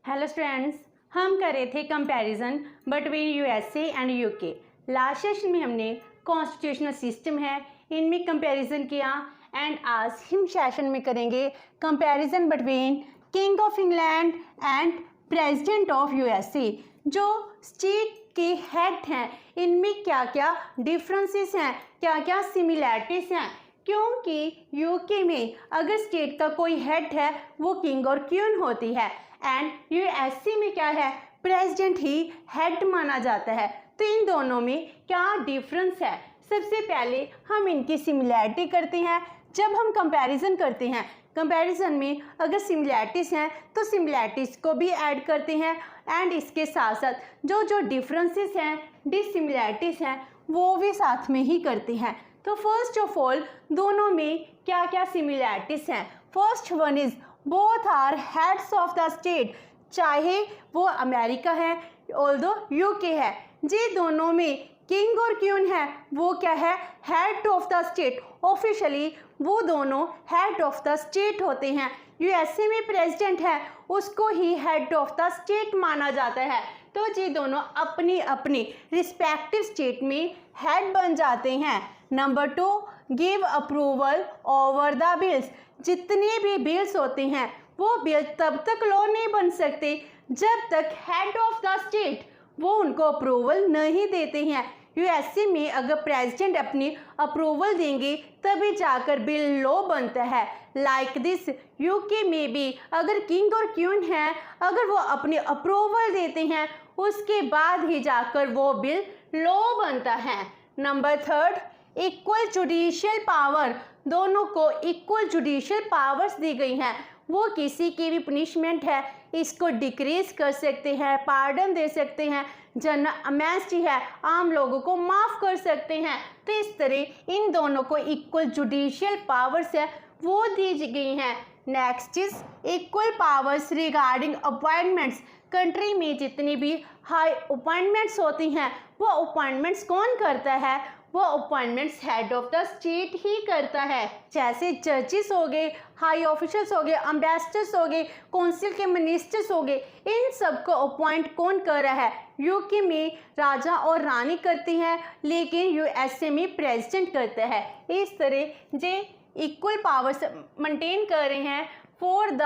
Hello students, हम कर रहे थे comparison between USA and UK. Last session में हमने कॉन्स्टिट्यूशनल सिस्टम है इनमें कंपैरिजन किया एंड आज हम सेशन में करेंगे comparison between king of England and president of USA. जो स्टेट के हेड हैं इनमें क्या क्या डिफरेंसेस हैं, क्या क्या सिमिलैरिटीज हैं, क्योंकि यूके में अगर स्टेट का कोई हेड है वो किंग और क्वीन होती है एंड यूएसए में क्या है, प्रेसिडेंट ही हेड माना जाता है। तो इन दोनों में क्या डिफरेंस है, सबसे पहले हम इनकी सिमिलैरिटी करते हैं। जब हम कंपैरिजन करते हैं, कंपैरिजन में अगर सिमिलैरिटीज़ हैं तो सिमिलैरिटीज़ को भी ऐड करते हैं एंड इसके साथ साथ जो जो डिफरेंसेस हैं, डिसिमिलैरिटीज़ हैं वो भी साथ में ही करते हैं। तो फर्स्ट ऑफ ऑल दोनों में क्या क्या सिमिलैरिटीज़ हैं। First one is both are heads of the state, चाहे वो अमेरिका है ऑल्दो यूके है, जी दोनों में किंग और क्वीन है वो क्या है, head of the state. Officially वो दोनों हेड ऑफ द स्टेट होते हैं। यूएसए में प्रेसिडेंट है उसको ही हेड ऑफ द स्टेट माना जाता है। तो जी दोनों अपनी अपनी रिस्पेक्टिव स्टेट में हेड बन जाते हैं। Number 2, give approval over the bills. जितने भी बिल्स होते हैं वो बिल तब तक लॉ नहीं बन सकते जब तक हेड ऑफ द स्टेट वो उनको अप्रूवल नहीं देते हैं। यूएसए में अगर प्रेसिडेंट अपनी अप्रूवल देंगे तभी जाकर बिल लॉ बनता है। लाइक दिस यूके में भी अगर किंग और क्वीन है, अगर वो अपनी अप्रूवल देते हैं उसके बाद ही जाकर वो बिल लॉ बनता है। Number 3, equal judicial power. दोनों को इक्वल जुडिशियल पावर्स दी गई हैं। वो किसी की भी पनिशमेंट है इसको डिक्रीज कर सकते हैं, पार्डन दे सकते हैं, जनरल अमेंस्टी है आम लोगों को माफ़ कर सकते हैं। तो इस तरह इन दोनों को इक्वल जुडिशियल पावर्स है वो दी गई हैं। Next is equal powers regarding appointments. Country में जितनी भी हाई अपॉइंटमेंट्स होती हैं वो अपॉइंटमेंट्स कौन करता है, वो appointments head of the state ही करता है। जैसे जजेस हो गए, हाई ऑफिसर्स हो गए, एम्बेसडर्स हो गए, काउंसिल के मिनिस्टर्स हो गए, इन सबको अपॉइंट कौन कर रहा है, यूके में राजा और रानी करती हैं लेकिन यूएसए में प्रेसिडेंट करता है। इस तरह जे इक्वल पावर्स मेंटेन कर रहे हैं for the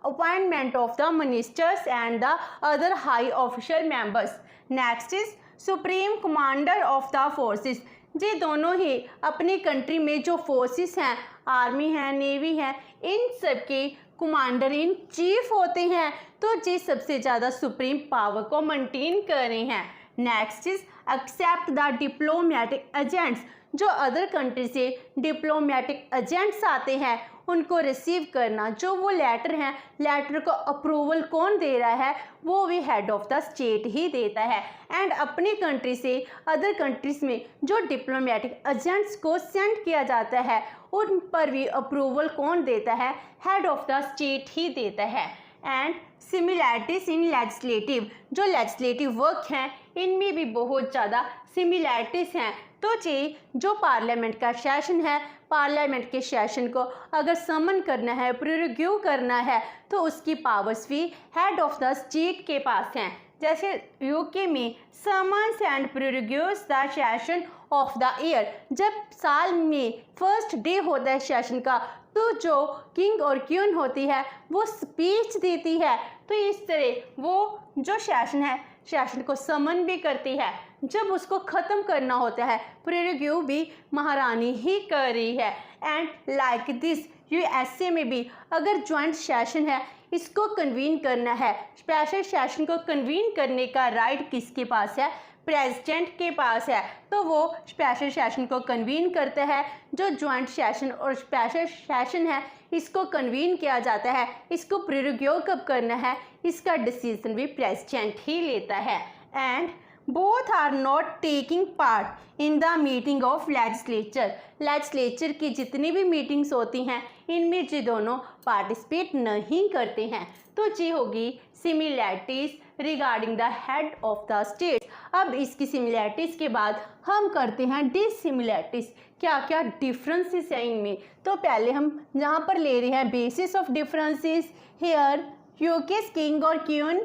appointment of the ministers and the other high official members. Next is supreme commander of the forces. ये दोनों ही अपनी कंट्री में जो फोर्सेस हैं, आर्मी है, नेवी है, इन सब के कमांडर इन चीफ होते हैं। तो ये सबसे ज़्यादा सुप्रीम पावर को मेंटेन कर रहे हैं। Next is accept the diplomatic agents. जो अदर कंट्री से डिप्लोमेटिक एजेंट्स आते हैं उनको रिसीव करना। जो वो लेटर हैं, लेटर को अप्रूवल कौन दे रहा है, वो भी हेड ऑफ द स्टेट ही देता है। एंड अपनी कंट्री से अदर कंट्रीज में जो डिप्लोमेटिक एजेंट्स को सेंड किया जाता है उन पर भी अप्रूवल कौन देता है, हेड ऑफ द स्टेट ही देता है। And similarities in legislative. जो लेजिस्लेटिव वर्क हैं इनमें भी बहुत ज़्यादा सिमिलैरिटीज़ हैं। तो जी जो पार्लियामेंट का सेशन है, पार्लियामेंट के सेशन को अगर समन करना है, प्रोरोग्यू करना है तो उसकी पावर्स भी हेड ऑफ द स्टेट के पास हैं। जैसे यूके में summons and prorogues the session of the year. जब साल में फर्स्ट डे होता है सेशन का तो जो किंग और क्वीन होती है वो स्पीच देती है। तो इस तरह वो जो सेशन है सेशन को समन भी करती है। जब उसको ख़त्म करना होता है प्रोरोग्यू भी महारानी ही कर रही है। एंड लाइक दिस यूएसए में भी अगर ज्वाइंट सेशन है इसको कन्वीन करना है, स्पेशल सेशन को कन्वीन करने का राइट किसके पास है, प्रेसिडेंट के पास है। तो वो स्पेशल सेशन को कन्वीन करता है। जो ज्वाइंट सेशन और स्पेशल सेशन है इसको कन्वीन किया जाता है, इसको प्रोरोग्यू कब करना है इसका डिसीजन भी प्रेसिडेंट ही लेता है। And both are not taking part in the meeting of legislature. Legislature की जितनी भी मीटिंग्स होती हैं इनमें जी दोनों पार्टिसिपेट नहीं करते हैं। तो जी होगी similarities regarding the head of the state. अब इसकी सिमिलैरिटीज़ के बाद हम करते हैं डिसिमिलैरिटीज़। क्या क्या डिफरेंसेस हैं इनमें। तो पहले हम यहाँ पर ले रहे हैं basis of differences. Here UK's king और queen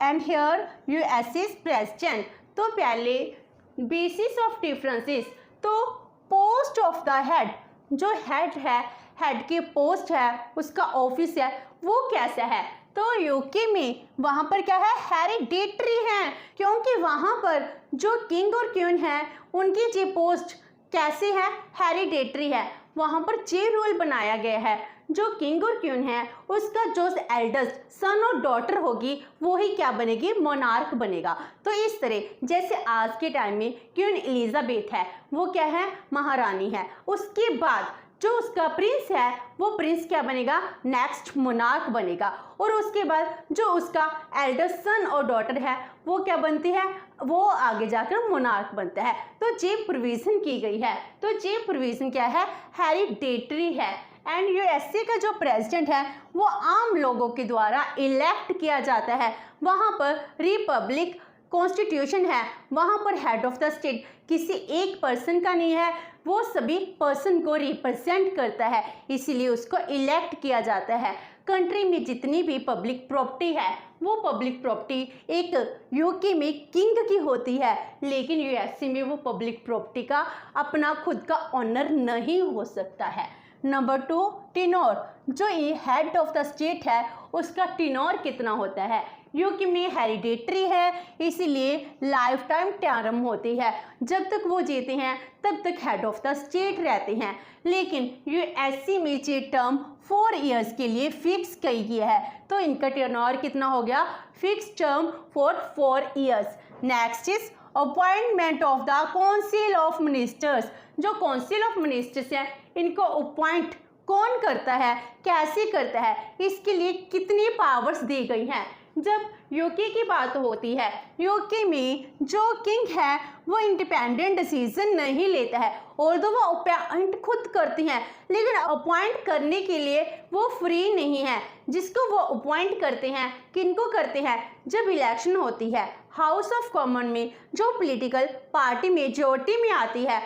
and here USA's president. तो पहले बेसिस ऑफ डिफरेंसेस, तो पोस्ट ऑफ द हेड, जो हेड है, हेड की पोस्ट है, उसका ऑफिस है, वो कैसा है? तो यूके में वहाँ पर क्या है, हेरिडेटरी है, क्योंकि वहाँ पर जो किंग और क्वीन है उनकी जी पोस्ट कैसे है, हेरिडेटरी है। वहाँ पर जे रूल बनाया गया है, जो किंग और क्वीन है उसका जो एल्डेस्ट सन और डॉटर होगी वो ही क्या बनेगी, मोनार्क बनेगा। तो इस तरह जैसे आज के टाइम में क्वीन एलिजाबेथ है, वो क्या है, महारानी है। उसके बाद जो उसका प्रिंस है वो प्रिंस क्या बनेगा, नेक्स्ट मोनार्क बनेगा। और उसके बाद जो उसका एल्डर सन और डॉटर है वो क्या बनती है, वो आगे जाकर मोनार्क बनता है। तो जे प्रोविजन की गई है, तो जे प्रोविजन क्या है, हेरिडेटरी है। एंड यूएसए का जो प्रेसिडेंट है वो आम लोगों के द्वारा इलेक्ट किया जाता है। वहाँ पर रिपब्लिक कॉन्स्टिट्यूशन है, वहाँ पर हेड ऑफ द स्टेट किसी एक पर्सन का नहीं है, वो सभी पर्सन को रिप्रेजेंट करता है, इसीलिए उसको इलेक्ट किया जाता है। कंट्री में जितनी भी पब्लिक प्रॉपर्टी है वो पब्लिक प्रॉपर्टी एक यूके में किंग की होती है, लेकिन यूएसए में वो पब्लिक प्रॉपर्टी का अपना खुद का ऑनर नहीं हो सकता है। नंबर 2, टिनोर, जो ये हेड ऑफ द स्टेट है उसका टिनोर कितना होता है। यूके में हेरिडेटरी है, इसीलिए लाइफ टाइम टर्म होती है, जब तक वो जीते हैं तब तक हेड ऑफ द स्टेट रहते हैं। लेकिन यूएसए में ये टर्म 4 इयर्स के लिए फिक्स की गई है, तो इनका टिनोर कितना हो गया, fix term for 4 years. Next is appointment of the council of ministers, जो काउंसिल ऑफ मिनिस्टर्स है इनको अपॉइंट कौन करता है, कैसे करता है, इसके लिए कितनी पावर्स दी गई हैं। जब यूके की बात होती है, यूके में जो किंग है वो इंडिपेंडेंट डिसीजन नहीं लेता है, ऑल्दो वो अपॉइंट खुद करती हैं, लेकिन अपॉइंट करने के लिए वो फ्री नहीं है। जिसको वो अपॉइंट करते हैं, किनको करते हैं, जब इलेक्शन होती है हाउस ऑफ कॉमन में, जो पॉलिटिकल पार्टी मेजॉरिटी में आती है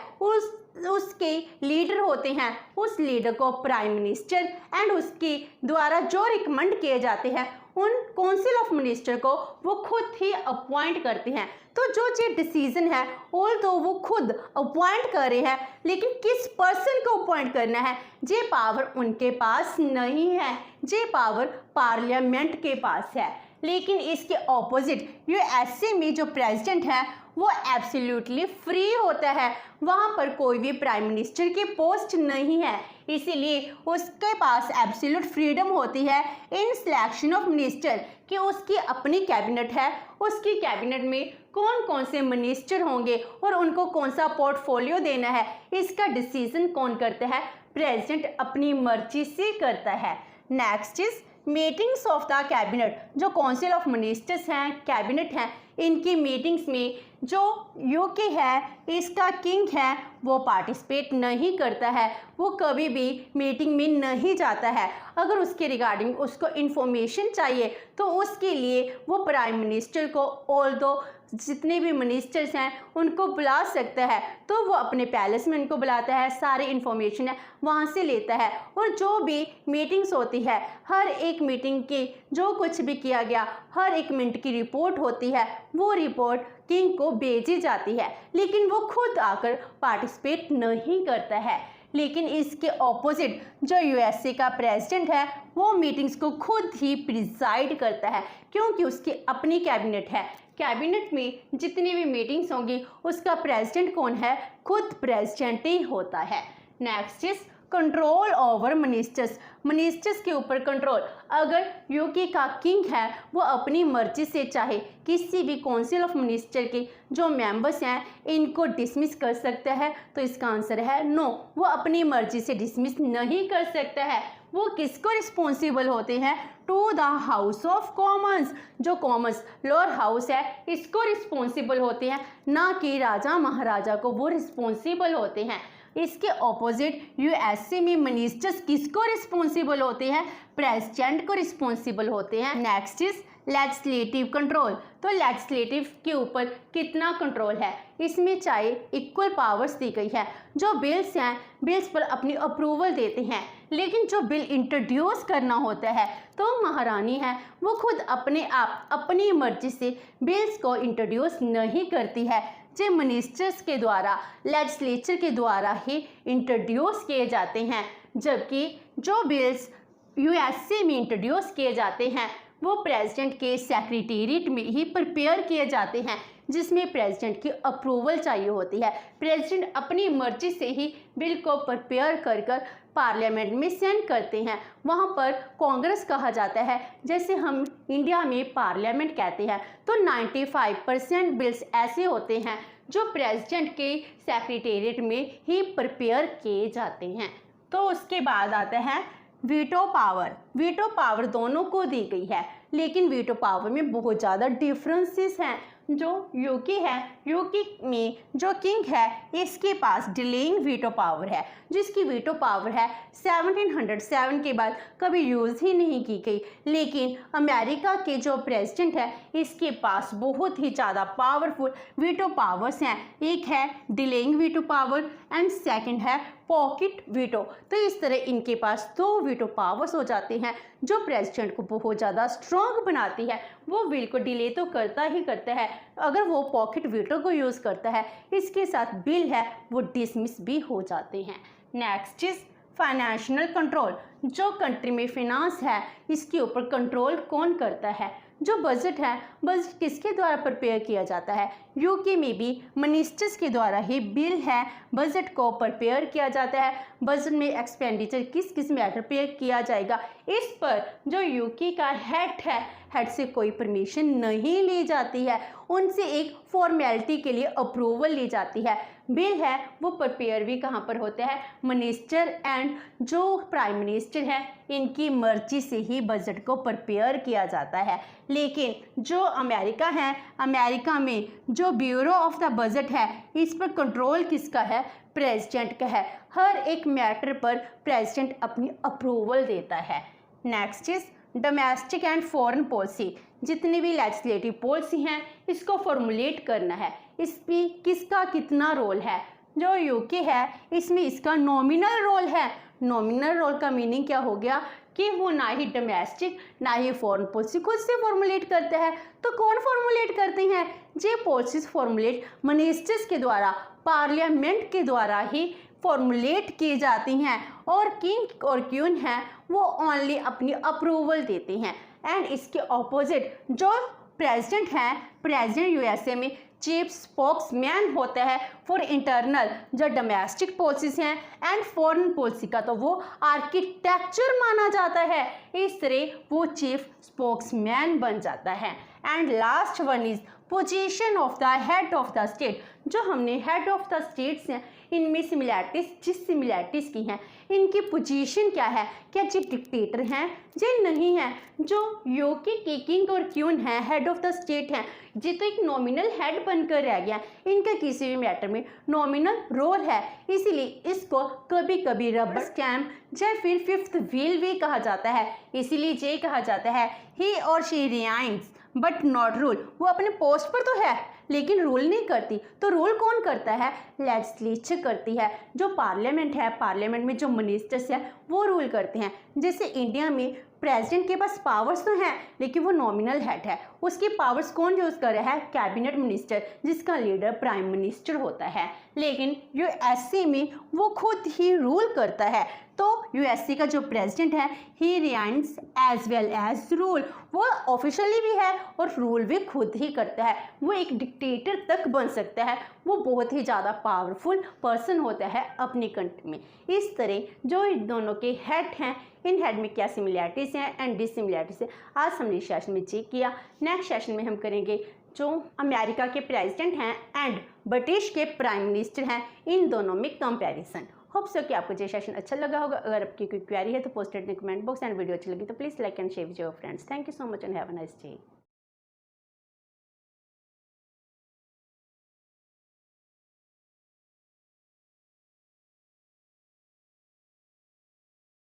उसके लीडर होते हैं, उस लीडर को प्राइम मिनिस्टर एंड उसके द्वारा जो रिकमेंड किए जाते हैं उन काउंसिल ऑफ मिनिस्टर को वो खुद ही अपॉइंट करते हैं। तो जो ये डिसीजन है ऑल तो वो खुद अपॉइंट कर रहे हैं, लेकिन किस पर्सन को अपॉइंट करना है ये पावर उनके पास नहीं है, ये पावर पार्लियामेंट के पास है। लेकिन इसके ऑपोजिट यूएसए में जो प्रेसिडेंट है वो एब्सोल्युटली फ्री होता है, वहाँ पर कोई भी प्राइम मिनिस्टर की पोस्ट नहीं है, इसीलिए उसके पास एब्सोल्यूट फ्रीडम होती है इन सिलेक्शन ऑफ मिनिस्टर, कि उसकी अपनी कैबिनेट है, उसकी कैबिनेट में कौन कौन से मिनिस्टर होंगे और उनको कौन सा पोर्टफोलियो देना है, इसका डिसीजन कौन करता है, प्रेसिडेंट अपनी मर्जी से करता है। Next is meetings of the cabinet, जो काउंसिल ऑफ मिनिस्टर्स हैं, कैबिनेट हैं, इनकी मीटिंग्स में जो यूके है इसका किंग है वो पार्टिसिपेट नहीं करता है, वो कभी भी मीटिंग में नहीं जाता है। अगर उसके रिगार्डिंग उसको इन्फॉर्मेशन चाहिए तो उसके लिए वो प्राइम मिनिस्टर को ऑल्दो जितने भी मिनिस्टर्स हैं उनको बुला सकता है, तो वो अपने पैलेस में उनको बुलाता है, सारी इन्फॉर्मेशन है वहाँ से लेता है। और जो भी मीटिंग्स होती है, हर एक मीटिंग की जो कुछ भी किया गया, हर एक मिनट की रिपोर्ट होती है, वो रिपोर्ट किंग को भेजी जाती है, लेकिन वो खुद आकर पार्टिसिपेट नहीं करता है। लेकिन इसके ऑपोजिट जो यूएसए का प्रेसिडेंट है वो मीटिंग्स को खुद ही प्रिजाइड करता है, क्योंकि उसकी अपनी कैबिनेट है। कैबिनेट में जितनी भी मीटिंग्स होंगी उसका प्रेसिडेंट कौन है, खुद प्रेसिडेंट ही होता है। Next is control over ministers, ministers के ऊपर कंट्रोल। अगर यूके का किंग है वो अपनी मर्जी से चाहे किसी भी काउंसिल ऑफ मिनिस्टर के जो मेंबर्स हैं इनको डिसमिस कर सकता है, तो इसका आंसर है नो, वो अपनी मर्जी से डिसमिस नहीं कर सकता है। वो किसको रिस्पॉन्सिबल होते हैं, to the House of Commons, जो कॉमन्स लोअर हाउस है इसको रिस्पॉन्सिबल होते हैं, ना कि राजा महाराजा को वो रिस्पॉन्सिबल होते हैं। इसके ऑपोजिट यूएसए में मिनिस्टर्स किसको रिस्पॉन्सिबल होते हैं, प्रेसिडेंट को रिस्पॉन्सिबल होते हैं। नेक्स्ट इज लेजिस्लेटिव कंट्रोल, तो लेजिस्लेटिव के ऊपर कितना कंट्रोल है, इसमें चाहे इक्वल पावर्स दी गई है। जो बिल्स हैं बिल्स पर अपनी अप्रूवल देते हैं, लेकिन जो बिल इंट्रोड्यूस करना होता है तो महारानी है वो खुद अपने आप अपनी मर्जी से बिल्स को इंट्रोड्यूस नहीं करती है, जो मिनिस्टर्स के द्वारा लेजिस्लेचर के द्वारा ही इंट्रोड्यूस किए जाते हैं। जबकि जो बिल्स यूएसए में इंट्रोड्यूस किए जाते हैं वो प्रेसिडेंट के सेक्रेटेरिएट में ही प्रिपेयर किए जाते हैं, जिसमें प्रेसिडेंट की अप्रूवल चाहिए होती है। प्रेसिडेंट अपनी मर्जी से ही बिल को प्रिपेयर कर पार्लियामेंट में सेंड करते हैं। वहाँ पर कांग्रेस कहा जाता है, जैसे हम इंडिया में पार्लियामेंट कहते हैं। तो 95% बिल्स ऐसे होते हैं जो प्रेसिडेंट के सेक्रेटेरिएट में ही प्रिपेयर किए जाते हैं। तो उसके बाद आता है वीटो पावर। वीटो पावर दोनों को दी गई है, लेकिन वीटो पावर में बहुत ज़्यादा डिफरेंसेस हैं। जो यूके है, यूके में जो किंग है इसके पास डिलेइंग वीटो पावर है, जिसकी वीटो पावर है 1707 के बाद कभी यूज़ ही नहीं की गई। लेकिन अमेरिका के जो प्रेसिडेंट है इसके पास बहुत ही ज़्यादा पावरफुल वीटो पावर्स हैं। एक है delaying veto power and second है पॉकेट वीटो। तो इस तरह इनके पास 2 वीटो पावर्स हो जाते हैं जो प्रेसिडेंट को बहुत ज़्यादा स्ट्रॉन्ग बनाती है। वो बिल को डिले तो करता ही करता है, अगर वो पॉकेट वीटो को यूज़ करता है इसके साथ बिल है वो डिसमिस भी हो जाते हैं। Next is financial control. जो कंट्री में फिनांस है इसके ऊपर कंट्रोल कौन करता है? जो बजट है, बजट किसके द्वारा प्रिपेयर किया जाता है? यूके में भी मिनिस्टर्स के द्वारा ही बिल है बजट को प्रिपेयर किया जाता है। बजट में एक्सपेंडिचर किस किस मैटर पे किया जाएगा, इस पर जो यूके का हेड है, हेड से कोई परमिशन नहीं ली जाती है, उनसे एक फॉर्मेलिटी के लिए अप्रूवल ली जाती है। बिल है वो प्रिपेयर भी कहाँ पर होता है? मिनिस्टर एंड जो प्राइम मिनिस्टर है इनकी मर्जी से ही बजट को प्रिपेयर किया जाता है। लेकिन जो अमेरिका है, अमेरिका में जो ब्यूरो ऑफ द बजट है इस पर कंट्रोल किसका है? प्रेसिडेंट का है। हर एक मैटर पर प्रेसिडेंट अपनी अप्रूवल देता है। Next is domestic and foreign policy. जितनी भी लेजिस्लेटिव पॉलिसी हैं इसको फॉर्मुलेट करना है, इस पर किसका कितना रोल है। जो यूके है इसमें इसका नॉमिनल रोल है। नॉमिनल रोल का मीनिंग क्या हो गया कि वो ना ही डोमेस्टिक ना ही फॉरेन पॉलिसी खुद से फॉर्मुलेट करता है। तो कौन फॉर्मुलेट करते हैं? ये पॉलिसीज फॉर्मुलेट मिनिस्टर्स के द्वारा, पार्लियामेंट के द्वारा ही फॉर्मुलेट की जाती हैं, और किंग और क्वीन हैं वो ओनली अपनी अप्रूवल देते हैं। एंड इसके ऑपोजिट जो प्रेसिडेंट हैं, प्रेसिडेंट यूएसए में चीफ स्पोक्समैन होता है फॉर इंटरनल जो डोमेस्टिक पॉलिसीज हैं, एंड फॉरेन पॉलिसी का तो वो आर्किटेक्चर माना जाता है। इस तरह वो चीफ स्पोक्समैन बन जाता है। And last one is position of the head of the state. जो हमने हेड ऑफ द स्टेट्स हैं इनमें सिमिलैरिटीज, जिस सिमिलैरिटीज की हैं इनकी पोजीशन क्या है? क्या ये डिक्टेटर हैं? ये नहीं है। जो यूके के किंग और क्वीन हैं, हेड ऑफ द स्टेट हैं, ये तो एक नॉमिनल हेड बनकर रह गया। इनका किसी भी मैटर में नॉमिनल रोल है, इसीलिए इसको कभी कभी रबर स्टैम्प या फिर फिफ्थ व्हील भी कहा जाता है। इसीलिए ये कहा जाता है ही और she resigns but not rule. वो अपने पोस्ट पर तो है लेकिन रूल नहीं करती। तो रूल कौन करता है? लेजिस्लेचर करती है। जो पार्लियामेंट है, पार्लियामेंट में जो मिनिस्टर्स हैं वो रूल करते हैं। जैसे इंडिया में प्रेसिडेंट के पास पावर्स तो हैं लेकिन वो नॉमिनल हेड है, उसकी पावर्स कौन यूज़ कर रहा है? कैबिनेट मिनिस्टर, जिसका लीडर प्राइम मिनिस्टर होता है। लेकिन यूएसए में वो खुद ही रूल करता है। तो यूएसए का जो प्रेसिडेंट है ही resigns as well as rule. वो ऑफिशियली भी है और रूल भी खुद ही करता है। वो एक डिक्टेटर तक बन सकता है। वो बहुत ही ज़्यादा पावरफुल पर्सन होता है अपनी कंट्री में। इस तरह जो इन दोनों के हेड हैं, इन हेड में क्या सिमिलैरिटीज़ हैं एंड डिससिमिलैरिटीज़ हैं, आज हमने इस सेशन में चेक किया। नेक्स्ट सेशन में हम करेंगे जो अमेरिका के प्रेसिडेंट हैं एंड ब्रिटिश के प्राइम मिनिस्टर हैं, इन दोनों में कंपैरिजन। होप सो कि आपको ये सेशन अच्छा लगा होगा। अगर आपकी कोई क्वेरी है तो post it in comment box, and video अच्छी लगी तो please like and share with your friends. Thank you so much and have a nice day.